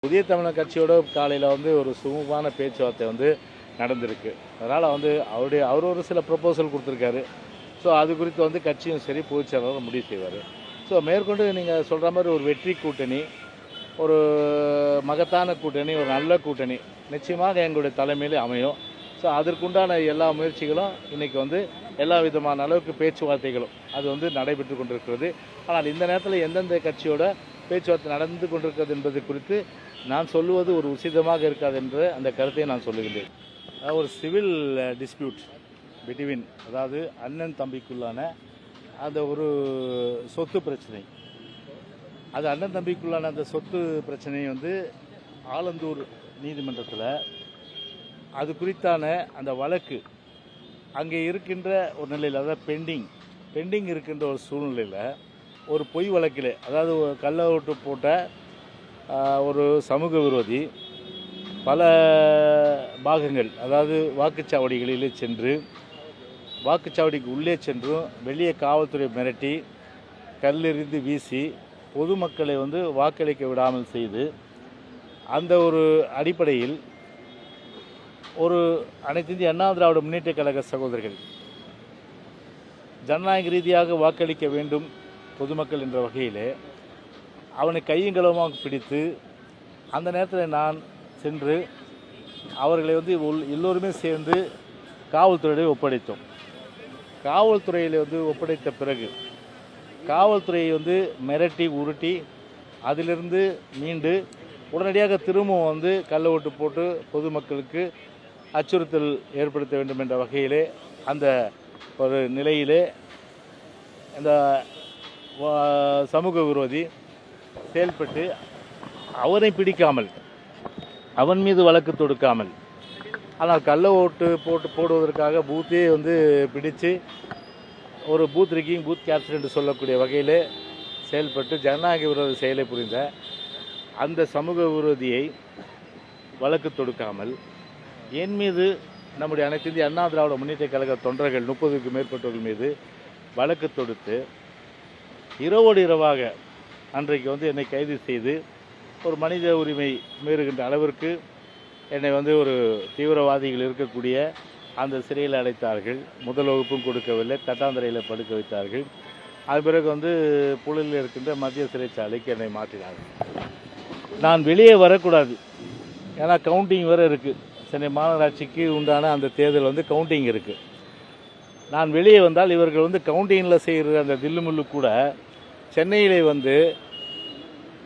புதிய தமிழர் கட்சியோட காலையில் ஒரு சுமூகமான பேச்சுவார்த்தை நடந்திருக்கு. அதனால் அவர் ஒரு சில ப்ரொப்போசல் கொடுத்துருக்காரு. ஸோ அது குறித்து கட்சியும் சரி பொதுச் செயலாளர் முடிவு செய்வார். ஸோ மேற்கொண்டு நீங்கள் சொல்கிற மாதிரி ஒரு வெற்றி கூட்டணி, ஒரு மகத்தான கூட்டணி, ஒரு நல்ல கூட்டணி நிச்சயமாக எங்களுடைய தலைமையிலே அமையும். ஸோ அதற்குண்டான எல்லா முயற்சிகளும் இன்றைக்கி எல்லா விதமான அளவுக்கு பேச்சுவார்த்தைகளும் அது நடைபெற்று கொண்டிருக்கிறது. ஆனால் இந்த நேரத்தில் எந்தெந்த கட்சியோட பேச்சுவார்த்தை நடந்து கொண்டிருக்கிறது என்பது குறித்து நான் சொல்லுவது ஒரு உசிதமாக இருக்காது என்ற அந்த கருத்தை நான் சொல்லுகின்றேன். ஒரு சிவில் டிஸ்பியூட் பிட்வீன், அதாவது அண்ணன் தம்பிக்குள்ளான அந்த ஒரு சொத்து பிரச்சனை. அது அண்ணன் தம்பிக்குள்ளான அந்த சொத்து பிரச்சனை ஆலந்தூர் நீதிமன்றத்தில் அது குறித்தான அந்த வழக்கு அங்கே இருக்கின்ற ஒரு நிலையில், அதாவது பெண்டிங் இருக்கின்ற ஒரு சூழ்நிலையில் ஒரு பொய் வழக்கில், அதாவது கள்ள ஓட்டு போட்ட ஒரு சமூக விரோதி பல பாகங்கள், அதாவது வாக்குச்சாவடிகளிலே சென்று, வாக்குச்சாவடிக்கு உள்ளே சென்றும் வெளியே காவல்துறை மிரட்டி கல்லெறிந்து வீசி பொதுமக்களை வாக்களிக்க விடாமல் செய்து, அந்த ஒரு அடிப்படையில் ஒரு அனைத்து இந்திய அண்ணா திராவிட முன்னேற்ற கழக சகோதரர்கள் ஜனநாயக ரீதியாக வாக்களிக்க வேண்டும் பொதுமக்கள் என்ற வகையிலே அவனை கையங்களமாக பிடித்து, அந்த நேரத்தில் நான் சென்று அவர்களை எல்லோருமே சேர்ந்து காவல்துறையிலே ஒப்படைத்தோம். காவல்துறையில் ஒப்படைத்த பிறகு காவல்துறையை மிரட்டி உருட்டி அதிலிருந்து மீண்டு உடனடியாக திரும்பவும் கள்ள ஓட்டு போட்டு பொதுமக்களுக்கு அச்சுறுத்தல் ஏற்படுத்த வேண்டும் என்ற வகையிலே அந்த ஒரு நிலையிலே இந்த சமூக விரோதி செயல்பட்டு அவனை பிடிக்காமல், அவன் மீது வழக்கு தொடுக்காமல், ஆனால் கள்ள ஓட்டு போடுவதற்காக பூத்தே பிடித்து ஒரு பூத் ரிக்கிங், பூத் கேப்சர் என்று சொல்லக்கூடிய வகையிலே செயல்பட்டு ஜனநாயக விரோத செயலை புரிந்த அந்த சமூக விரோதியை வழக்கு தொடுக்காமல் என் மீது, நம்முடைய அனைத்து இந்திய அண்ணா திராவிட முன்னேற்ற கழக தொண்டர்கள் 30க்கும் மேற்பட்டவர்கள் மீது வழக்கு தொடுத்து இரவோடு இரவாக அன்றைக்கு என்னை கைது செய்து ஒரு மனித உரிமை மீறுகின்ற அளவிற்கு என்னை ஒரு தீவிரவாதிகள் இருக்கக்கூடிய அந்த சிறையில் அடைத்தார்கள். முதல் வகுப்பும் கொடுக்கவில்லை, தட்டாந்தரையில் படுக்க வைத்தார்கள். அது பிறகு புழலில் இருக்கின்ற மத்திய சிறைச்சாலைக்கு என்னை மாற்றினார்கள். நான் வெளியே வரக்கூடாது, ஏன்னா கவுண்டிங் வேறு இருக்குது. சென்னை மாநகராட்சிக்கு உண்டான அந்த தேர்தல் கவுண்டிங் இருக்குது. நான் வெளியே வந்தால் இவர்கள் கவுண்டிங்கில் செய்கிற அந்த தில்லுமுள்ளு கூட சென்னையிலே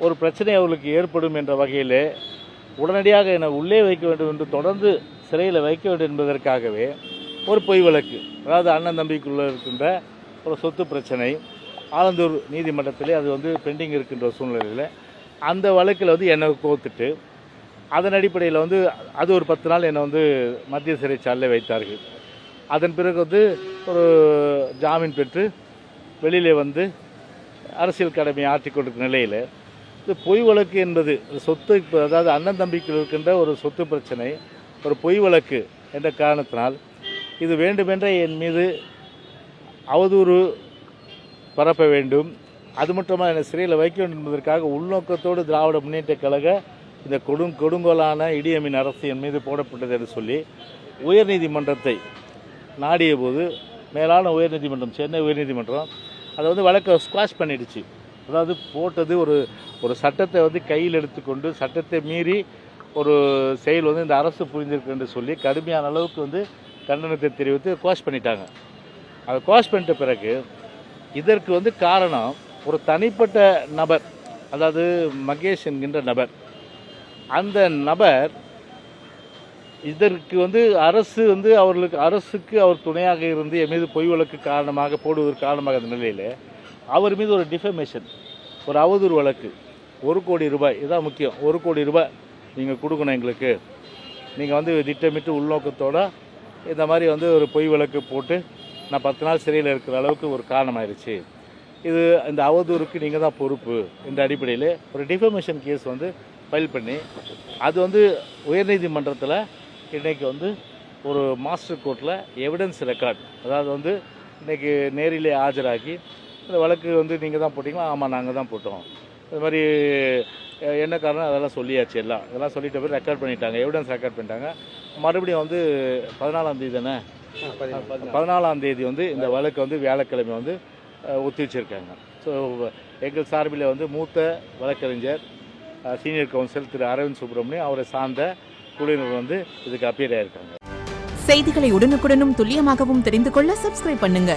ஒரு பிரச்சனை அவர்களுக்கு ஏற்படும் என்ற வகையில் உடனடியாக என்னை உள்ளே வைக்க வேண்டும் என்று, தொடர்ந்து சிறையில் வைக்க வேண்டும் என்பதற்காகவே ஒரு பொய் வழக்கு, அதாவது அண்ணன் தம்பிக்குள்ளே இருக்கின்ற ஒரு சொத்து பிரச்சனை ஆலந்தூர் நீதிமன்றத்திலே அது பெண்டிங் இருக்கின்ற சூழ்நிலையில் அந்த வழக்கில் என்னை கோத்துட்டு அதன் அடிப்படையில் அது ஒரு 10 நாள் என்னை மத்திய சிறைச்சாலையில் வைத்தார்கள். அதன் பிறகு ஒரு ஜாமீன் பெற்று வெளியிலே அரசியல் கடமையை ஆற்றிக்கொண்டிருக்கிற நிலையில் இது பொய் வழக்கு என்பது சொத்து, அதாவது அண்ணன் தம்பிக்கு இருக்கின்ற ஒரு சொத்து பிரச்சனை ஒரு பொய் வழக்கு என்ற காரணத்தினால் இது வேண்டுமென்ற என் மீது அவதூறு பரப்ப வேண்டும், அது மட்டுமா என்னை சிறையில் வைக்க வேண்டும் என்பதற்காக உள்நோக்கத்தோடு திராவிட முன்னேற்ற கழக இந்த கொடுங்கோலான இடியமின் அரசு என் மீது போடப்பட்டது என்று சொல்லி உயர்நீதிமன்றத்தை நாடிய போது மேலான உயர்நீதிமன்றம், சென்னை உயர்நீதிமன்றம் அதை வழக்கை ஸ்குவாஷ் பண்ணிடுச்சு. அதாவது போட்டது ஒரு சட்டத்தை கையில் எடுத்துக்கொண்டு சட்டத்தை மீறி ஒரு செயல் இந்த அரசு புரிந்திருக்கு என்று சொல்லி கடுமையான அளவுக்கு கண்டனத்தை தெரிவித்து குவாஷ் பண்ணிட்டாங்க. அதை குவாஷ் பண்ணிட்ட பிறகு இதற்கு காரணம் ஒரு தனிப்பட்ட நபர், அதாவது மகேஷ் என்கின்ற நபர். அந்த நபர் இதற்கு அரசு அரசுக்கு அவர் துணையாக இருந்து என் மீது பொய் வழக்கு காரணமாக போடுவதற்கு காரணமாக அந்த நிலையில் அவர் மீது ஒரு டிஃபமேஷன், ஒரு அவதூறு வழக்கு, 1 கோடி ரூபாய், இதுதான் முக்கியம், 1 கோடி ரூபாய் நீங்கள் கொடுக்கணும் எங்களுக்கு, நீங்கள் திட்டமிட்டு உள்நோக்கத்தோடு இந்த மாதிரி ஒரு பொய் வழக்கு போட்டு நான் 10 நாள் சிறையில் இருக்கிற அளவுக்கு ஒரு காரணமாயிருச்சு, இது இந்த அவதூறுக்கு நீங்கள் தான் பொறுப்பு என்ற அடிப்படையில் ஒரு டிஃபமேஷன் கேஸ் ஃபைல் பண்ணி அது உயர்நீதிமன்றத்தில் இன்றைக்கி ஒரு மாஸ்டர் கோர்ட்டில் எவிடன்ஸ் ரெக்கார்ட், அதாவது இன்றைக்கி நேரிலே ஆஜராகி இந்த வழக்கு நீங்கள் தான் போட்டிங்களா? ஆமாம், நாங்கள் தான் போட்டோம், இது மாதிரி என்ன காரணம் அதெல்லாம் சொல்லியாச்சு, இதெல்லாம் சொல்லிட்ட பிறகு ரெக்கார்ட் பண்ணிட்டாங்க, எவிடன்ஸ் ரெக்கார்ட் பண்ணிட்டாங்க. மறுபடியும் வந்து 14ஆம் தேதி தானே, 14ஆம் தேதி வந்து இந்த வழக்கு வந்து வியாழக்கிழமை வந்து ஒத்தி வச்சிருக்காங்க. ஸோ எங்கள் சார்பில் வந்து மூத்த வழக்கறிஞர் சீனியர் கவுன்சில் திரு அரவிந்த் சுப்ரமணியம் அவரை சார்ந்த குழுவினர் வந்து இதுக்கு அப்பியர் ஆயிருக்காங்க. செய்திகளை உடனுக்குடனும் துல்லியமாகவும் தெரிந்து கொள்ள சப்ஸ்கிரைப் பண்ணுங்க.